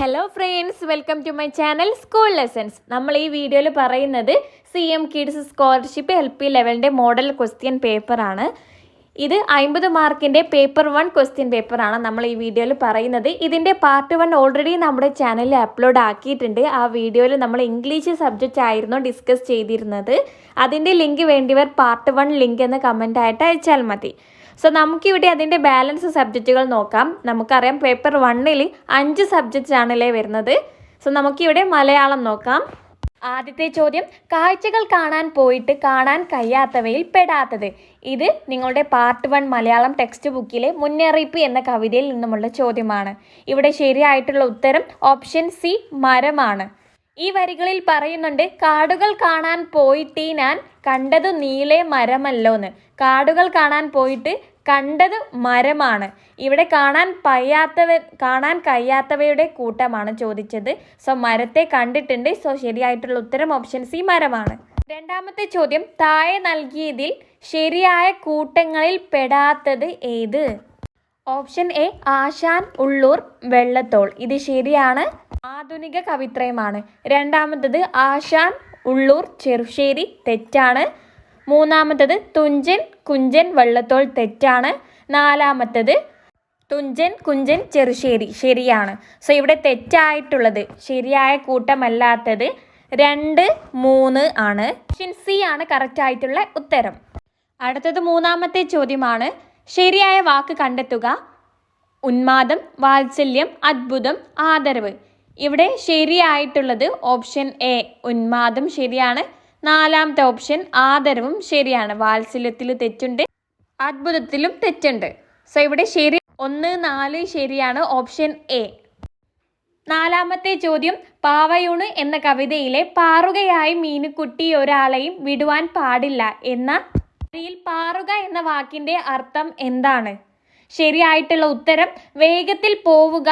Hello friends, welcome to my channel school lessons. നമ്മൾ ഈ വീഡിയോയിൽ പറയുന്നത് CM കിഡ്സ് സ്കോളർഷിപ്പ് LP ലെവലിൻ്റെ മോഡൽ ക്വസ്റ്റ്യൻ പേപ്പറാണ്. ഇത് 50 മാർക്കിൻ്റെ പേപ്പർ 1 ക്വസ്റ്റ്യൻ പേപ്പറാണ് നമ്മൾ ഈ വീഡിയോയിൽ പറയുന്നത്. ഇതിൻ്റെ പാർട്ട് 1 ഓൾറെഡി നമ്മുടെ ചാനലിൽ അപ്ലോഡ് ആക്കിയിട്ടുണ്ട്. ആ വീഡിയോയിൽ നമ്മൾ ഇംഗ്ലീഷ് സബ്ജക്റ്റ് ആയിരുന്നു ഡിസ്കസ് ചെയ്തിരുന്നത്. അതിൻ്റെ ലിങ്ക് വേണ്ടിയവർ പാർട്ട് 1 ലിങ്ക് എന്ന് കമൻ്റ് ആയിട്ട് അയച്ചാൽ മതി. സോ നമുക്കിവിടെ അതിൻ്റെ ബാലൻസ് സബ്ജക്റ്റുകൾ നോക്കാം. നമുക്കറിയാം പേപ്പർ 1-ൽ 5 സബ്ജക്റ്റ്സ് ആണല്ലേ വരുന്നത്. സോ നമുക്കിവിടെ മലയാളം നോക്കാം. ആദ്യത്തെ ചോദ്യം, കാഴ്ചകൾ കാണാൻ പോയിട്ട് കാണാൻ കഴിയാത്തവയിൽ പെടാത്തത്. ഇത് നിങ്ങളുടെ പാർട്ട് 1 മലയാളം ടെക്സ്റ്റ് ബുക്കിലെ മുന്നറിയിപ്പ് എന്ന കവിതയിൽ നിന്നുമുള്ള ചോദ്യമാണ്. ഇവിടെ ശരിയായിട്ടുള്ള ഉത്തരം ഓപ്ഷൻ സി മരമാണ്. ഈ വരികളിൽ പറയുന്നുണ്ട്, കാടുകൾ കാണാൻ പോയിട്ട് ഞാൻ കണ്ടത് നീളെ മരമല്ലോന്ന്. കാടുകൾ കാണാൻ പോയിട്ട് കണ്ടത് മരമാണ്. ഇവിടെ കാണാൻ കഴിയാത്തവയുടെ കൂട്ടമാണ് ചോദിച്ചത്. സോ മരത്തെ കണ്ടിട്ടുണ്ട്. സോ ശരിയായിട്ടുള്ള ഉത്തരം ഓപ്ഷൻ സി മരമാണ്. രണ്ടാമത്തെ ചോദ്യം, താഴെ നൽകിയതിൽ ശരിയായ കൂട്ടങ്ങളിൽ പെടാത്തത് ഏത്? ഓപ്ഷൻ എ ആശാൻ, ഉള്ളൂർ, വെള്ളത്തോൾ. ഇത് ശരിയാണ്. ആധുനിക കവിത്രയമാണ്. രണ്ടാമത്തത് ആശാൻ, ഉള്ളൂർ, ചെറുശ്ശേരി. തെറ്റാണ്. മൂന്നാമത്തത് തുഞ്ചൻ, കുഞ്ചൻ, വെള്ളത്തോൾ. തെറ്റാണ്. നാലാമത്തത് തുഞ്ചൻ, കുഞ്ചൻ, ചെറുശ്ശേരി. ശരിയാണ്. സോ ഇവിടെ തെറ്റായിട്ടുള്ളത്, ശരിയായ കൂട്ടമല്ലാത്തത് 2, 3 ആണ്. ഓപ്ഷൻ സി ആണ് കറക്റ്റ് ആയിട്ടുള്ള ഉത്തരം. അടുത്തത് മൂന്നാമത്തെ ചോദ്യമാണ്. ശരിയായ വാക്ക് കണ്ടെത്തുക. ഉന്മാദം, വാത്സല്യം, അത്ഭുതം, ആദരവ്. ഇവിടെ ശരിയായിട്ടുള്ളത് ഓപ്ഷൻ എ ഉന്മാദം ശരിയാണ്. നാലാമത്തെ ഓപ്ഷൻ ആദരവും ശരിയാണ്. വാത്സല്യത്തിൽ തെറ്റുണ്ട്, അത്ഭുതത്തിലും തെറ്റുണ്ട്. സോ ഇവിടെ ശരി 1, 4 ശരിയാണ്. Option A. നാലാമത്തെ ചോദ്യം, പാവയൂണ് എന്ന കവിതയിലെ പാറുകയായി മീനുക്കുട്ടി ഒരാളെയും വിടുവാൻ പാടില്ല എന്ന വരിയിൽ പാറുക എന്ന വാക്കിന്റെ അർത്ഥം എന്താണ്? ശരിയായിട്ടുള്ള ഉത്തരം വേഗത്തിൽ പോവുക,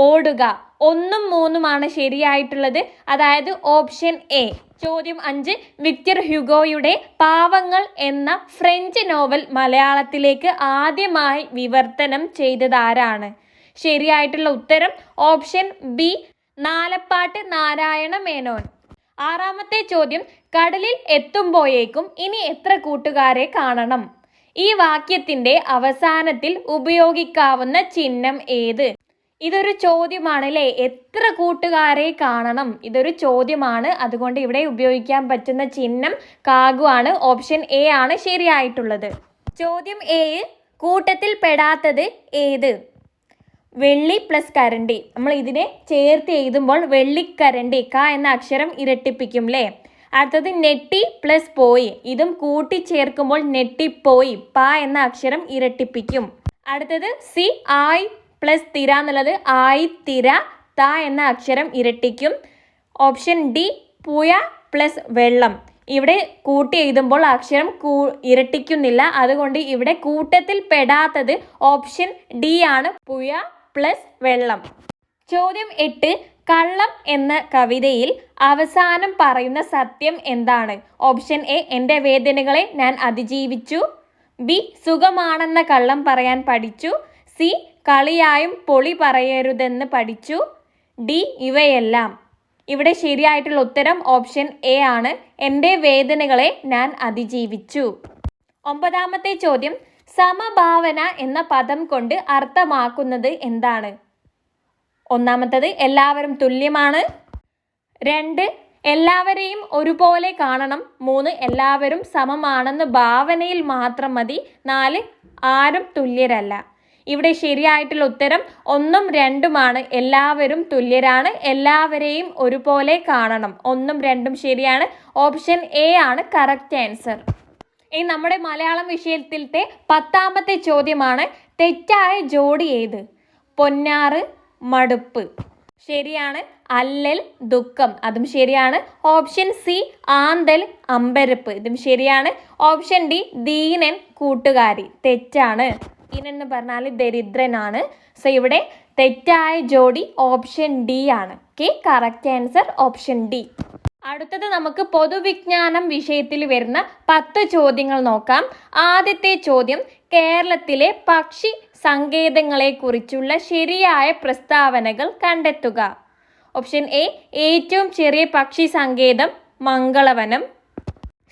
ഓടുക. 1ഉം 3ഉമാണ് ശരിയായിട്ടുള്ളത്, അതായത് ഓപ്ഷൻ എ. ചോദ്യം 5, വിക്ടർ ഹ്യൂഗോയുടെ പാവങ്ങൾ എന്ന ഫ്രഞ്ച് നോവൽ മലയാളത്തിലേക്ക് ആദ്യമായി വിവർത്തനം ചെയ്തതാരാണ്? ശരിയായിട്ടുള്ള ഉത്തരം ഓപ്ഷൻ ബി നാലപ്പാട്ട് നാരായണ മേനോൻ. ആറാമത്തെ ചോദ്യം, കടലിൽ എത്തുമ്പോഴേക്കും ഇനി എത്ര കൂട്ടുകാരെ കാണണം? ഈ വാക്യത്തിന്റെ അവസാനത്തിൽ ഉപയോഗിക്കാവുന്ന ചിഹ്നം ഏത്? ഇതൊരു ചോദ്യമാണ് അല്ലേ? എത്ര കൂട്ടുകാരെ കാണണം? ഇതൊരു ചോദ്യമാണ്. അതുകൊണ്ട് ഇവിടെ ഉപയോഗിക്കാൻ പറ്റുന്ന ചിഹ്നം കാഗുവാണ്. ഓപ്ഷൻ എ ആണ് ശരിയായിട്ടുള്ളത്. ചോദ്യം 7, കൂട്ടത്തിൽ പെടാത്തത് ഏത്? വെള്ളി പ്ലസ് കരണ്ടി. നമ്മൾ ഇതിനെ ചേർത്ത് എഴുതുമ്പോൾ വെള്ളിക്കരണ്ടി, ക എന്ന അക്ഷരം ഇരട്ടിപ്പിക്കും അല്ലേ? അടുത്തത് നെട്ടി പ്ലസ് പോയി. ഇതും കൂട്ടി ചേർക്കുമ്പോൾ നെട്ടിപ്പോയി, പ എന്ന അക്ഷരം ഇരട്ടിപ്പിക്കും. അടുത്തത് സി ആയി പ്ലസ് തിര എന്നുള്ളത് ആയി തിര, ത എന്ന അക്ഷരം ഇരട്ടിക്കും. ഓപ്ഷൻ ഡി പുയ പ്ലസ് വെള്ളം. ഇവിടെ കൂട്ടി എഴുതുമ്പോൾ അക്ഷരം ഇരട്ടിക്കുന്നില്ല. അതുകൊണ്ട് ഇവിടെ കൂട്ടത്തിൽ പെടാത്തത് ഓപ്ഷൻ ഡി ആണ്, പുയ പ്ലസ് വെള്ളം. ചോദ്യം 8, കള്ളം എന്ന കവിതയിൽ അവസാനം പറയുന്ന സത്യം എന്താണ്? ഓപ്ഷൻ എ എൻ്റെ വേദനകളെ ഞാൻ അതിജീവിച്ചു. ബി സുഖമാണെന്ന കള്ളം പറയാൻ പഠിച്ചു. സി കളിയായും പൊളി പറയരുതെന്ന് പഠിച്ചു. ഡി ഇവയെല്ലാം. ഇവിടെ ശരിയായിട്ടുള്ള ഉത്തരം ഓപ്ഷൻ എ ആണ്, എൻ്റെ വേദനകളെ ഞാൻ അതിജീവിച്ചു. 9ാമത്തെ ചോദ്യം, സമഭാവന എന്ന പദം കൊണ്ട് അർത്ഥമാക്കുന്നത് എന്താണ്? ഒന്നാമത്തത് എല്ലാവരും തുല്യമാണ്. 2 എല്ലാവരെയും ഒരുപോലെ കാണണം. 3 എല്ലാവരും സമമാണെന്ന് ഭാവനയിൽ മാത്രം മതി. 4 ആരും തുല്യരല്ല. ഇവിടെ ശരിയായിട്ടുള്ള ഉത്തരം 1ഉം 2ഉമാണ്. എല്ലാവരും തുല്യരാണ്, എല്ലാവരെയും ഒരുപോലെ കാണണം. 1ഉം 2ഉം ശരിയാണ്. ഓപ്ഷൻ എ ആണ് കറക്റ്റ് ആൻസർ. ഇനി നമ്മുടെ മലയാളം വിഷയത്തിലത്തെ 10ാമത്തെ ചോദ്യമാണ്, തെറ്റായ ജോഡി ഏത്? പൊന്നാറ്, മടുപ്പ്. ശരിയാണ്. അല്ലൽ, ദുഃഖം. അതും ശരിയാണ്. ഓപ്ഷൻ സി ആന്തൽ, അമ്പരപ്പ്. ഇതും ശരിയാണ്. ഓപ്ഷൻ ഡി ദീനൻ, കൂട്ടുകാരി. തെറ്റാണ്. ദീനൻ എന്ന് പറഞ്ഞാൽ ദരിദ്രനാണ്. സോ ഇവിടെ തെറ്റായ ജോഡി ഓപ്ഷൻ ഡി ആണ്. Okay, correct answer option D. അടുത്തത് നമുക്ക് പൊതുവിജ്ഞാനം വിഷയത്തിൽ വരുന്ന 10 ചോദ്യങ്ങൾ നോക്കാം. ആദ്യത്തെ ചോദ്യം, കേരളത്തിലെ പക്ഷി സങ്കേതങ്ങളെ കുറിച്ചുള്ള ശരിയായ പ്രസ്താവനകൾ കണ്ടെത്തുക. ഓപ്ഷൻ എ ഏറ്റവും ചെറിയ പക്ഷി സങ്കേതം മംഗളവനം.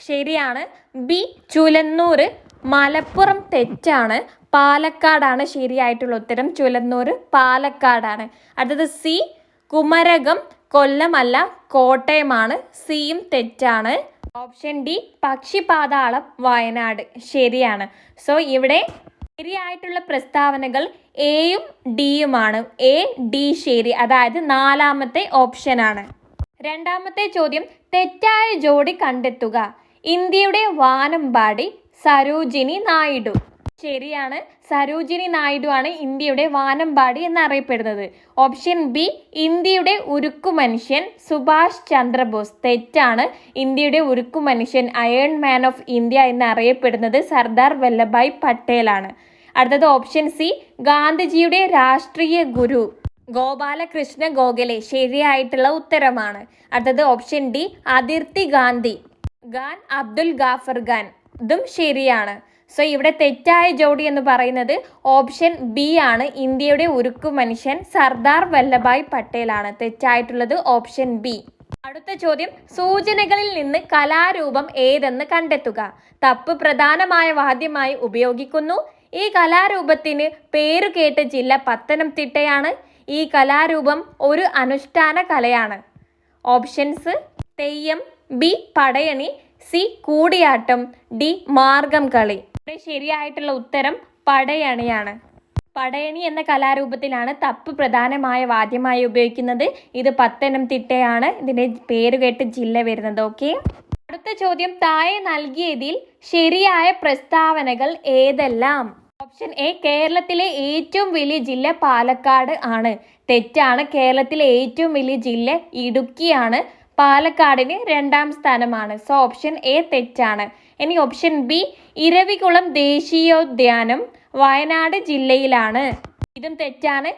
ശരിയാണ്. ബി ചുലന്നൂർ. മലപ്പുറം തെറ്റാണ്. പാലക്കാടാണ് ശരിയായിട്ടുള്ള ഉത്തരം. ചുലന്നൂർ പാലക്കാടാണ്. അടുത്തത് സി കുമരകം. കൊല്ലമല്ല കോട്ടയമാണ്. സിയും തെറ്റാണ്. ഓപ്ഷൻ ഡി പക്ഷിപാതാളം വയനാട് ശരിയാണ്. സോ ഇവിടെ ശരിയായിട്ടുള്ള പ്രസ്താവനകൾ എയും ഡിയുമാണ്. എ ഡി ശരി, അതായത് നാലാമത്തെ ഓപ്ഷനാണ്. രണ്ടാമത്തെ ചോദ്യം തെറ്റായ ജോഡി കണ്ടെത്തുക. ഇന്ത്യയുടെ വാനമ്പാടി സരോജിനി നായിഡു. ശരിയാണ്. സരോജിനി നായിഡു ആണ് ഇന്ത്യയുടെ വാനമ്പാടി എന്നറിയപ്പെടുന്നത്. ഓപ്ഷൻ ബി ഇന്ത്യയുടെ ഉരുക്കുമനുഷ്യൻ സുഭാഷ് ചന്ദ്രബോസ്. തെറ്റാണ്. ഇന്ത്യയുടെ ഉരുക്കുമനുഷ്യൻ അയൺ മാൻ ഓഫ് ഇന്ത്യ എന്നറിയപ്പെടുന്നത് സർദാർ വല്ലഭായ് പട്ടേലാണ്. അടുത്തത് ഓപ്ഷൻ സി ഗാന്ധിജിയുടെ രാഷ്ട്രീയ ഗുരു ഗോപാലകൃഷ്ണ ഗോഖലെ. ശരിയായിട്ടുള്ള ഉത്തരമാണ്. അടുത്തത് ഓപ്ഷൻ ഡി അതിർത്തി ഗാന്ധി ഖാൻ അബ്ദുൽ ഗാഫർ ഖാൻ. ഇതും ശരിയാണ്. സോ ഇവിടെ തെറ്റായ ജോഡി എന്ന് പറയുന്നത് ഓപ്ഷൻ ബി ആണ്. ഇന്ത്യയുടെ ഉരുക്കു മനുഷ്യൻ സർദാർ വല്ലഭായ് പട്ടേലാണ്. തെറ്റായിട്ടുള്ളത് ഓപ്ഷൻ ബി. അടുത്ത ചോദ്യം സൂചനകളിൽ നിന്ന് കലാരൂപം ഏതെന്ന് കണ്ടെത്തുക. തപ്പ് പ്രധാനമായ വാദ്യമായി ഉപയോഗിക്കുന്നു. ഈ കലാരൂപത്തിന് പേരുകേട്ട ജില്ല പത്തനംതിട്ടയാണ്. ഈ കലാരൂപം ഒരു അനുഷ്ഠാന കലയാണ്. Options Theyyam, B Padayani, C Koodiyattam, D മാർഗം കളി. ഇവിടെ ശരിയായിട്ടുള്ള ഉത്തരം പടയണിയാണ്. പടയണി എന്ന കലാരൂപത്തിലാണ് തപ്പ് പ്രധാനമായ വാദ്യമായി ഉപയോഗിക്കുന്നത്. ഇത് പത്തനംതിട്ടയാണ് ഇതിന്റെ പേരുകേട്ട ജില്ല വരുന്നത്. ഓക്കെ. അടുത്ത ചോദ്യം താഴെ നൽകിയതിൽ ശരിയായ പ്രസ്താവനകൾ ഏതെല്ലാം? ഓപ്ഷൻ എ കേരളത്തിലെ ഏറ്റവും വലിയ ജില്ല പാലക്കാട് ആണ്. തെറ്റാണ്. കേരളത്തിലെ ഏറ്റവും വലിയ ജില്ല ഇടുക്കിയാണ്. പാലക്കാടിന് 2ാം സ്ഥാനമാണ്. സോ ഓപ്ഷൻ എ തെറ്റാണ്. ഇനി ഓപ്ഷൻ ബി ഇരവികുളം ദേശീയോദ്യാനം വയനാട് ജില്ലയിലാണ്. ഇതും തെറ്റാണ്.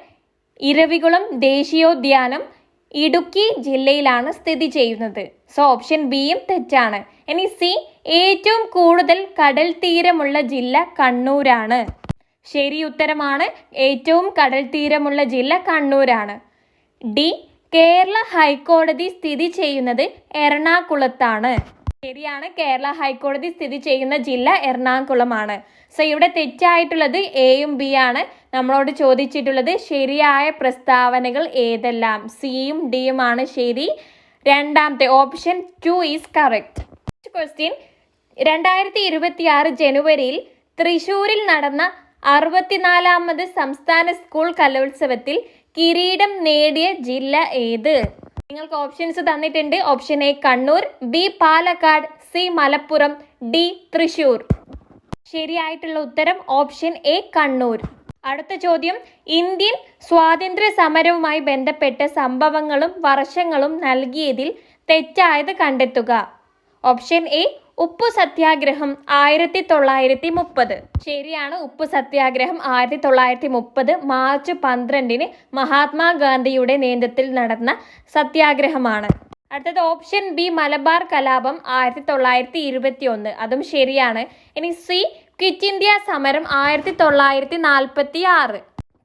ഇരവികുളം ദേശീയോദ്യാനം ഇടുക്കി ജില്ലയിലാണ് സ്ഥിതി ചെയ്യുന്നത്. സോ ഓപ്ഷൻ ബിയും തെറ്റാണ്. ഇനി സി ഏറ്റവും കൂടുതൽ കടൽ തീരമുള്ള ജില്ല കണ്ണൂരാണ്. ശരി ഉത്തരമാണ്. ഏറ്റവും കടൽ തീരമുള്ള ജില്ല കണ്ണൂരാണ്. ഡി കേരള ഹൈക്കോടതി സ്ഥിതി ചെയ്യുന്നത് എറണാകുളത്താണ്. ശരിയാണ്. കേരള ഹൈക്കോടതി സ്ഥിതി ചെയ്യുന്ന ജില്ല എറണാകുളമാണ്. സോ ഇവിടെ തെറ്റായിട്ടുള്ളത് എയും ബി ആണ്. നമ്മളോട് ചോദിച്ചിട്ടുള്ളത് ശരിയായ പ്രസ്താവനകൾ ഏതെല്ലാം? സിയും ഡിയും ആണ് ശരി. രണ്ടാമത്തെ ഓപ്ഷൻ 2 ഈസ് കറക്റ്റ്. ക്വസ്റ്റ്യൻ 2026 ജനുവരിയിൽ തൃശ്ശൂരിൽ നടന്ന 64ാമത് സംസ്ഥാന സ്കൂൾ കലോത്സവത്തിൽ കിരീടം നേടിയ ജില്ല ഏത്? നിങ്ങൾക്ക് ഓപ്ഷൻസ് തന്നിട്ടുണ്ട്. Option A Kannur, B Palakkad, C Malappuram, D Thrissur. ശരിയായിട്ടുള്ള ഉത്തരം ഓപ്ഷൻ എ കണ്ണൂർ. അടുത്ത ചോദ്യം ഇന്ത്യൻ സ്വാതന്ത്ര്യ സമരവുമായി ബന്ധപ്പെട്ട സംഭവങ്ങളും വർഷങ്ങളും നൽകിയതിൽ തെറ്റായത് കണ്ടെത്തുക. ഓപ്ഷൻ എ ഉപ്പു സത്യാഗ്രഹം 1930. ശരിയാണ്. ഉപ്പു സത്യാഗ്രഹം 1930 മാർച്ച് 12 മഹാത്മാഗാന്ധിയുടെ നേതൃത്വത്തിൽ നടന്ന സത്യാഗ്രഹമാണ്. അടുത്തത് ഓപ്ഷൻ ബി മലബാർ കലാപം 1921. അതും ശരിയാണ്. ഇനി സി ക്വിറ്റ് ഇന്ത്യ സമരം 1946.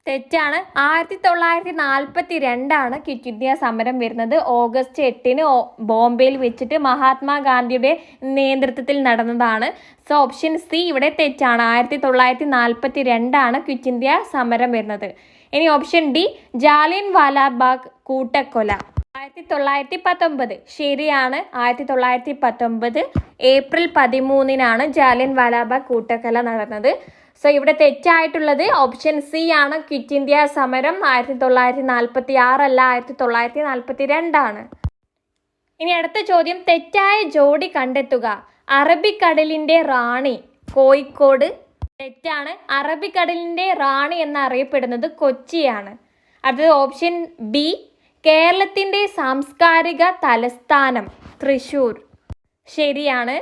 തെറ്റാണ്. 1942 ക്വിറ്റ് ഇന്ത്യ സമരം വരുന്നത്. ഓഗസ്റ്റ് 8 ബോംബെയിൽ വെച്ചിട്ട് മഹാത്മാഗാന്ധിയുടെ നേതൃത്വത്തിൽ നടന്നതാണ്. സോ ഓപ്ഷൻ സി ഇവിടെ തെറ്റാണ്. 1942 ക്വിറ്റ് ഇന്ത്യ സമരം വരുന്നത്. ഇനി ഓപ്ഷൻ ഡി ജാലിയൻ വാലാബാഗ് കൂട്ടക്കൊല 1919. ശരിയാണ്. 1919 ഏപ്രിൽ 13 ജാലിയൻ വാലാബാഗ് കൂട്ടക്കൊല നടന്നത്. സോ ഇവിടെ തെറ്റായിട്ടുള്ളത് ഓപ്ഷൻ സി ആണ്. ക്വിറ്റ് ഇന്ത്യ സമരം 1946 അല്ല 1942. ഇനി അടുത്ത ചോദ്യം തെറ്റായ ജോഡി കണ്ടെത്തുക. അറബിക്കടലിന്റെ റാണി കോഴിക്കോട്. തെറ്റാണ്. അറബിക്കടലിന്റെ റാണി എന്നറിയപ്പെടുന്നത് കൊച്ചിയാണ്. അടുത്തത് ഓപ്ഷൻ ബി കേരളത്തിന്റെ സാംസ്കാരിക തലസ്ഥാനം തൃശ്ശൂർ. ശരിയാണ്.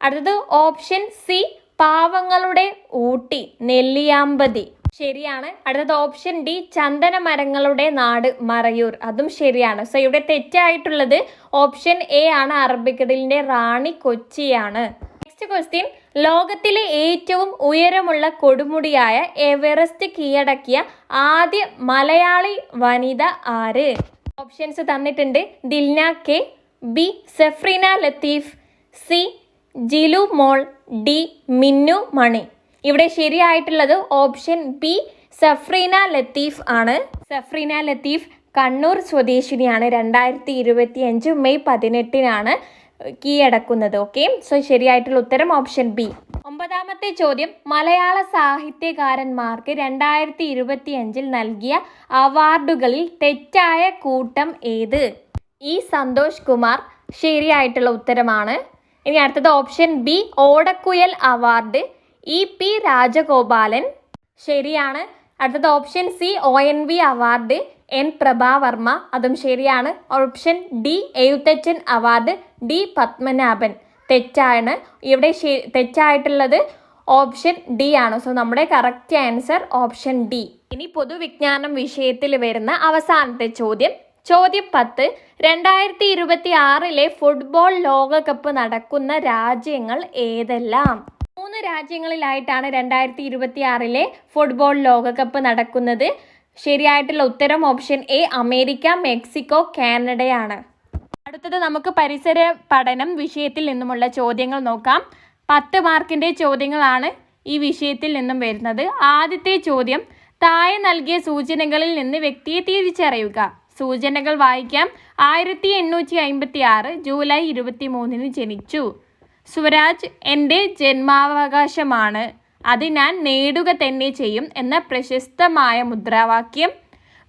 അടുത്തത് ഓപ്ഷൻ സി പാവങ്ങളുടെ ഊട്ടി നെല്ലിയാമ്പതി. ശരിയാണ്. അടുത്തത് ഓപ്ഷൻ ഡി ചന്ദന മരങ്ങളുടെ നാട് മറയൂർ. അതും ശരിയാണ്. സോ ഇവിടെ തെറ്റായിട്ടുള്ളത് ഓപ്ഷൻ എ ആണ്. അറബിക്കടലിന്റെ റാണി കൊച്ചിയാണ്. നെക്സ്റ്റ് ക്വസ്റ്റ്യൻ ലോകത്തിലെ ഏറ്റവും ഉയരമുള്ള കൊടുമുടിയായ എവറസ്റ്റ് കീഴടക്കിയ ആദ്യ മലയാളി വനിത ആര്? ഓപ്ഷൻസ് തന്നിട്ടുണ്ട്. Dilna K, B Safreena Latheef, C Jilu Mol, D Minnu Mani. ഇവിടെ ശരിയായിട്ടുള്ളത് ഓപ്ഷൻ ബി സഫ്രീന ലത്തീഫ് ആണ്. സഫ്രീന ലത്തീഫ് കണ്ണൂർ സ്വദേശിനിയാണ്. 2025 മെയ് 18 കീഴടക്കുന്നത്. ഓക്കെ, സോ ശരിയായിട്ടുള്ള ഉത്തരം ഓപ്ഷൻ ബി. 9ാമത്തെ ചോദ്യം, മലയാള സാഹിത്യകാരന്മാർക്ക് 2025 നൽകിയ അവാർഡുകളിൽ തെറ്റായ കൂട്ടം ഏത്? ഇ സന്തോഷ് കുമാർ ശരിയായിട്ടുള്ള ഉത്തരമാണ്. ഇനി അടുത്തത് option B Odakkuzhal award, E P Rajagopalan ശരിയാണ്. അടുത്തത് option C ONV award, N Prabhavarma അതും ശരിയാണ്. Option D Ezhuthachan award, D Padmanabhan തെറ്റാണ്. ഇവിടെ തെറ്റായിട്ടുള്ളത് ഓപ്ഷൻ ഡി ആണ്. സോ നമ്മുടെ കറക്റ്റ് ആൻസർ ഓപ്ഷൻ ഡി. ഇനി പൊതുവിജ്ഞാനം വിഷയത്തിൽ വരുന്ന അവസാനത്തെ ചോദ്യം, ചോദ്യം 10. 2026 ഫുട്ബോൾ ലോകകപ്പ് നടക്കുന്ന രാജ്യങ്ങൾ ഏതെല്ലാം? 3 രാജ്യങ്ങളിലായിട്ടാണ് 2026 ഫുട്ബോൾ ലോകകപ്പ് നടക്കുന്നത്. ശരിയായിട്ടുള്ള ഉത്തരം ഓപ്ഷൻ എ അമേരിക്ക, മെക്സിക്കോ, കാനഡയാണ്. അടുത്തത് നമുക്ക് പരിസര പഠനം വിഷയത്തിൽ നിന്നുമുള്ള ചോദ്യങ്ങൾ നോക്കാം. 10 മാർക്കിൻ്റെ ചോദ്യങ്ങളാണ് ഈ വിഷയത്തിൽ നിന്നും വരുന്നത്. ആദ്യത്തെ ചോദ്യം, താഴെ നൽകിയ സൂചനകളിൽ നിന്ന് വ്യക്തിയെ തിരിച്ചറിയുക. സൂചനകൾ വായിക്കാം. 1856 ജൂലൈ 23 ജനിച്ചു. സ്വരാജ് എൻ്റെ ജന്മാവകാശമാണ്, അത് ഞാൻ നേടുക തന്നെ ചെയ്യും എന്ന പ്രശസ്തമായ മുദ്രാവാക്യം.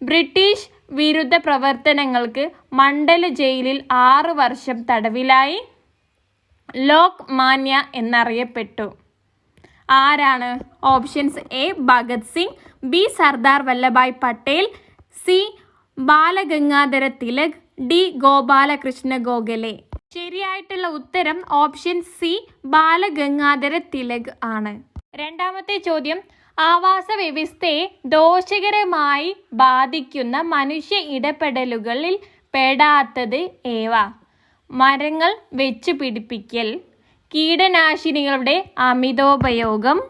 ബ്രിട്ടീഷ് വിരുദ്ധ പ്രവർത്തനങ്ങൾക്ക് മണ്ഡല ജയിലിൽ 6 വർഷം തടവിലായി. ലോക് മാന്യ എന്നറിയപ്പെട്ടു. ആരാണ്? Options A Bhagat Singh, B Sardar Vallabhbhai Patel, C Balagangadhara Tilak, D Gopalakrishna Gokhale. ശരിയായിട്ടുള്ള ഉത്തരം ഓപ്ഷൻ സി ബാലഗംഗാധര തിലക് ആണ്. രണ്ടാമത്തെ ചോദ്യം, ആവാസ വ്യവസ്ഥയെ ദോഷകരമായി ബാധിക്കുന്ന മനുഷ്യ ഇടപെടലുകളിൽ പെടാത്തത് ഏവ? മരങ്ങൾ വെച്ചു പിടിപ്പിക്കൽ, കീടനാശിനികളുടെ അമിതോപയോഗം,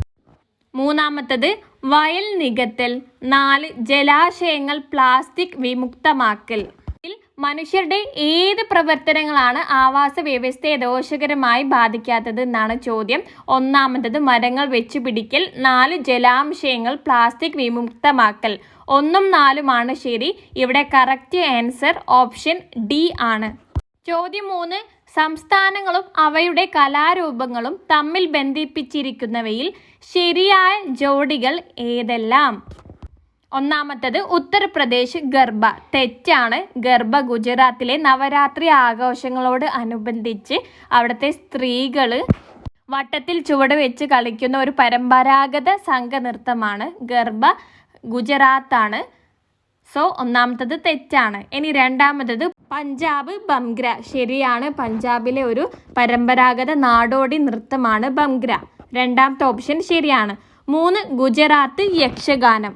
മൂന്നാമത്തത് വയൽ നികത്തൽ, 4 ജലാശയങ്ങൾ പ്ലാസ്റ്റിക് വിമുക്തമാക്കൽ. ഇതിൽ മനുഷ്യരുടെ ഏത് പ്രവർത്തനങ്ങളാണ് ആവാസ വ്യവസ്ഥയെ ദോഷകരമായി ബാധിക്കാത്തത് എന്നാണ് ചോദ്യം. ഒന്നാമത്തത് മരങ്ങൾ വെച്ചു പിടിക്കൽ, 4 ജലാശയങ്ങൾ പ്ലാസ്റ്റിക് വിമുക്തമാക്കൽ. 1ഉം 4ഉമാണ് ശരി. ഇവിടെ കറക്റ്റ് ആൻസർ ഓപ്ഷൻ ഡി ആണ്. ചോദ്യം 3, സംസ്ഥാനങ്ങളും അവയുടെ കലാരൂപങ്ങളും തമ്മിൽ ബന്ധിപ്പിച്ചിരിക്കുന്നവയിൽ ശരിയായ ജോഡികൾ ഏതെല്ലാം? ഒന്നാമത്തത് ഉത്തർപ്രദേശ് ഗർഭ തെറ്റാണ്. ഗർഭ ഗുജറാത്തിലെ നവരാത്രി ആഘോഷങ്ങളോട് അനുബന്ധിച്ച് അവിടുത്തെ സ്ത്രീകൾ വട്ടത്തിൽ ചുവട് വെച്ച് കളിക്കുന്ന ഒരു പരമ്പരാഗത സംഘനൃത്തമാണ്. ഗർഭ ഗുജറാത്താണ്. സോ ഒന്നാമത്തത് തെറ്റാണ്. ഇനി രണ്ടാമത്തത് പഞ്ചാബ് ബംഗ്ര ശരിയാണ്. പഞ്ചാബിലെ ഒരു പരമ്പരാഗത നാടോടി നൃത്തമാണ് ബംഗ്ര. രണ്ടാമത്തെ ഓപ്ഷൻ ശരിയാണ്. 3 ഗുജറാത്ത് യക്ഷഗാനം.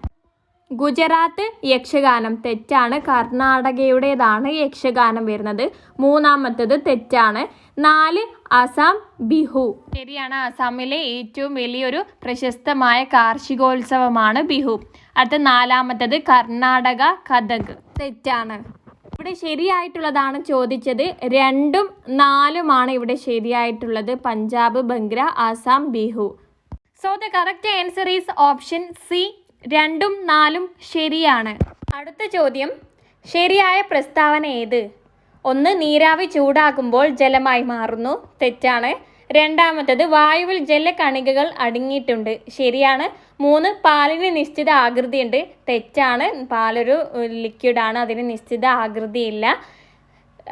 ഗുജറാത്ത് യക്ഷഗാനം തെറ്റാണ്. കർണാടകയുടേതാണ് യക്ഷഗാനം വരുന്നത്. മൂന്നാമത്തത് തെറ്റാണ്. 4 അസം ബിഹു ശരിയാണ്. അസാമിലെ ഏറ്റവും വലിയൊരു പ്രശസ്തമായ കാർഷികോത്സവമാണ് ബിഹു. അടുത്ത 4മത്തത് കർണാടക കഥക് തെറ്റാണ്. ഇവിടെ ശരിയായിട്ടുള്ളതാണ് ചോദിച്ചത്. 2ഉം 4ഉമാണ് ഇവിടെ ശരിയായിട്ടുള്ളത്. Punjab bhangra, Assam Bihu. So the correct answer is option C. 2ഉം 4ഉം ശരിയാണ്. അടുത്ത ചോദ്യം, ശരിയായ പ്രസ്താവന ഏത്? 1 നീരാവി ചൂടാക്കുമ്പോൾ ജലമായി മാറുന്നു തെറ്റാണ്. രണ്ടാമത്തത് വായുവിൽ ജലകണികകൾ അടങ്ങിയിട്ടുണ്ട് ശരിയാണ്. 3 പാലിന് നിശ്ചിത ആകൃതിയുണ്ട് തെറ്റാണ്. പാലൊരു ലിക്വിഡാണ്, അതിന് നിശ്ചിത ആകൃതിയില്ല.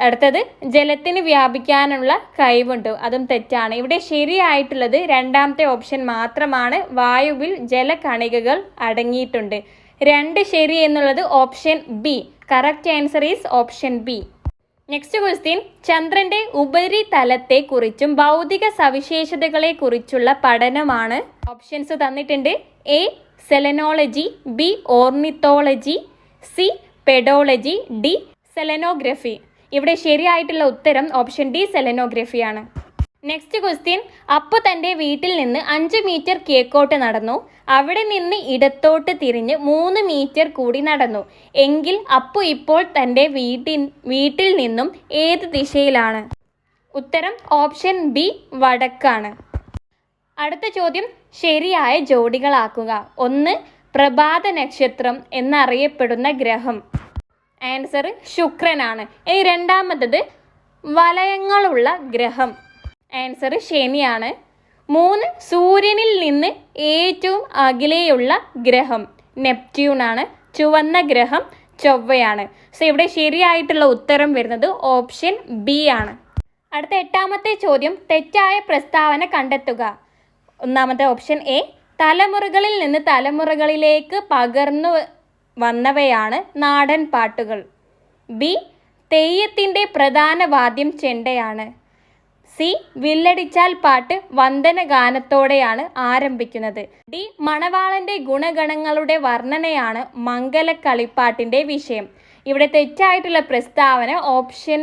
അടുത്തത് ജലത്തിന് വ്യാപിക്കാനുള്ള കഴിവുണ്ട് അതും തെറ്റാണ്. ഇവിടെ ശരിയായിട്ടുള്ളത് 2ാമത്തെ ഓപ്ഷൻ മാത്രമാണ്. വായുവിൽ ജലകണികകൾ അടങ്ങിയിട്ടുണ്ട്. 2 ശരി എന്നുള്ളത് option B. Correct answer is option B. Next question, ചന്ദ്രന്റെ ഉപരിതലത്തെക്കുറിച്ചും ഭൗതിക സവിശേഷതകളെക്കുറിച്ചുള്ള പഠനമാണ്. ഓപ്ഷൻസ് തന്നിട്ടുണ്ട്. A selenology, B ornithology, C pedology, D selenography. ഇവിടെ ശരിയായിട്ടുള്ള ഉത്തരം ഓപ്ഷൻ ഡി സെലനോഗ്രഫിയാണ്. Next question. അപ്പു തൻ്റെ വീട്ടിൽ നിന്ന് 5 മീറ്റർ കിഴക്കോട്ട് നടന്നു. അവിടെ നിന്ന് ഇടത്തോട്ട് തിരിഞ്ഞ് 3 മീറ്റർ കൂടി നടന്നു. എങ്കിൽ അപ്പു ഇപ്പോൾ തൻ്റെ വീട്ടിൽ നിന്നും ഏത് ദിശയിലാണ്? ഉത്തരം ഓപ്ഷൻ ബി വടക്കാണ്. അടുത്ത ചോദ്യം ശരിയായ ജോഡികളാക്കുക. 1. പ്രഭാത നക്ഷത്രം എന്നറിയപ്പെടുന്ന ഗ്രഹം. ആൻസർ ശുക്രനാണ്. ഇനി രണ്ടാമത്തത് വലയങ്ങളുള്ള ഗ്രഹം. ആൻസർ ശനിയാണ്. 3. സൂര്യനിൽ നിന്ന് ഏറ്റവും അകലെയുള്ള ഗ്രഹം നെപ്റ്റ്യൂണാണ്. ചുവന്ന ഗ്രഹം ചൊവ്വയാണ്. സോ ഇവിടെ ശരിയായിട്ടുള്ള ഉത്തരം വരുന്നത് ഓപ്ഷൻ ബി ആണ്. അടുത്ത 8ാമത്തെ ചോദ്യം തെറ്റായ പ്രസ്താവന കണ്ടെത്തുക. ഒന്നാമത്തെ ഓപ്ഷൻ എ. തലമുറകളിൽ നിന്ന് തലമുറകളിലേക്ക് പകർന്നു വന്നവയാണ് നാടൻ പാട്ടുകൾ. ബി. തെയ്യത്തിൻ്റെ പ്രധാന വാദ്യം ചെണ്ടയാണ്. സി. വില്ലടിച്ചാൽ പാട്ട് വന്ദനഗാനത്തോടെയാണ് ആരംഭിക്കുന്നത്. ഡി. മണവാളന്റെ ഗുണഗണങ്ങളുടെ വർണ്ണനയാണ് മംഗലക്കളിപ്പാട്ടിൻ്റെ വിഷയം. ഇവിടെ തെറ്റായിട്ടുള്ള പ്രസ്താവന ഓപ്ഷൻ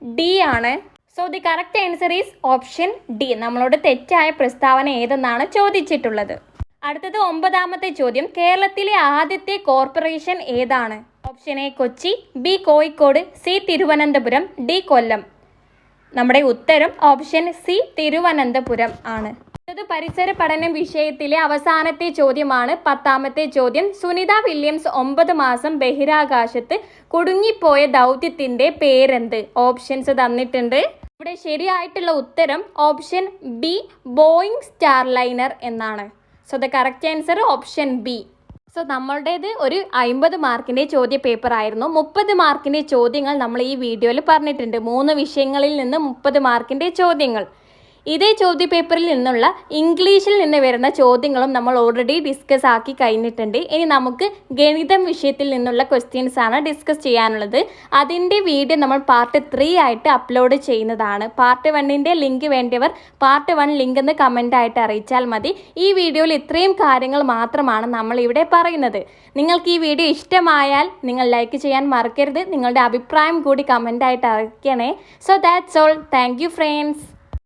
ഡി ആണ്. So the correct answer is option D. നമ്മളോട് തെറ്റായ പ്രസ്താവന ഏതെന്നാണ് ചോദിച്ചിട്ടുള്ളത്. അടുത്തത് 9ാമത്തെ ചോദ്യം. കേരളത്തിലെ ആദ്യത്തെ കോർപ്പറേഷൻ ഏതാണ്? Option A Kochi, B Kozhikode, C Thiruvananthapuram, D Kollam. നമ്മുടെ ഉത്തരം ഓപ്ഷൻ സി തിരുവനന്തപുരം ആണ്. ഇത് പരിസര പഠനം വിഷയത്തിലെ അവസാനത്തെ ചോദ്യമാണ്. 10ാമത്തെ ചോദ്യം. സുനിത വില്യംസ് 9 മാസം ബഹിരാകാശത്ത് കുടുങ്ങിപ്പോയ ദൗത്യത്തിൻ്റെ പേരെന്ത്? ഓപ്ഷൻസ് തന്നിട്ടുണ്ട്. ഇവിടെ ശരിയായിട്ടുള്ള ഉത്തരം ഓപ്ഷൻ ബി ബോയിങ് സ്റ്റാർലൈനർ എന്നാണ്. So the correct answer option B. So നമ്മളുടേത് ഒരു 50 മാർക്കിൻ്റെ ചോദ്യ പേപ്പർ ആയിരുന്നു. 30 മാർക്കിൻ്റെ ചോദ്യങ്ങൾ നമ്മൾ ഈ വീഡിയോയിൽ പറഞ്ഞിട്ടുണ്ട്. 3 വിഷയങ്ങളിൽ നിന്ന് 30 മാർക്കിൻ്റെ ചോദ്യങ്ങൾ. ഇതേ ചോദ്യ പേപ്പറിൽ നിന്നുള്ള ഇംഗ്ലീഷിൽ നിന്ന് വരുന്ന ചോദ്യങ്ങളും നമ്മൾ ഓൾറെഡി ഡിസ്കസ് ആക്കി കഴിഞ്ഞിട്ടുണ്ട്. ഇനി നമുക്ക് ഗണിതം വിഷയത്തിൽ നിന്നുള്ള ക്വസ്റ്റ്യൻസ് ആണ് ഡിസ്കസ് ചെയ്യാനുള്ളത്. അതിൻ്റെ വീഡിയോ നമ്മൾ പാർട്ട് 3 ആയിട്ട് അപ്ലോഡ് ചെയ്യുന്നതാണ്. പാർട്ട് 1ൻ്റെ ലിങ്ക് വേണ്ടിയവർ പാർട്ട് 1 ലിങ്ക് എന്ന് കമൻ്റ് ആയിട്ട് അറിയിച്ചാൽ മതി. ഈ വീഡിയോയിൽ ഇത്രയും കാര്യങ്ങൾ മാത്രമാണ് നമ്മളിവിടെ പറയുന്നത്. നിങ്ങൾക്ക് ഈ വീഡിയോ ഇഷ്ടമായാൽ നിങ്ങൾ ലൈക്ക് ചെയ്യാൻ മറക്കരുത്. നിങ്ങളുടെ അഭിപ്രായം കൂടി കമൻ്റ് ആയിട്ട് അറിയിക്കണേ. So that's all. Thank you friends.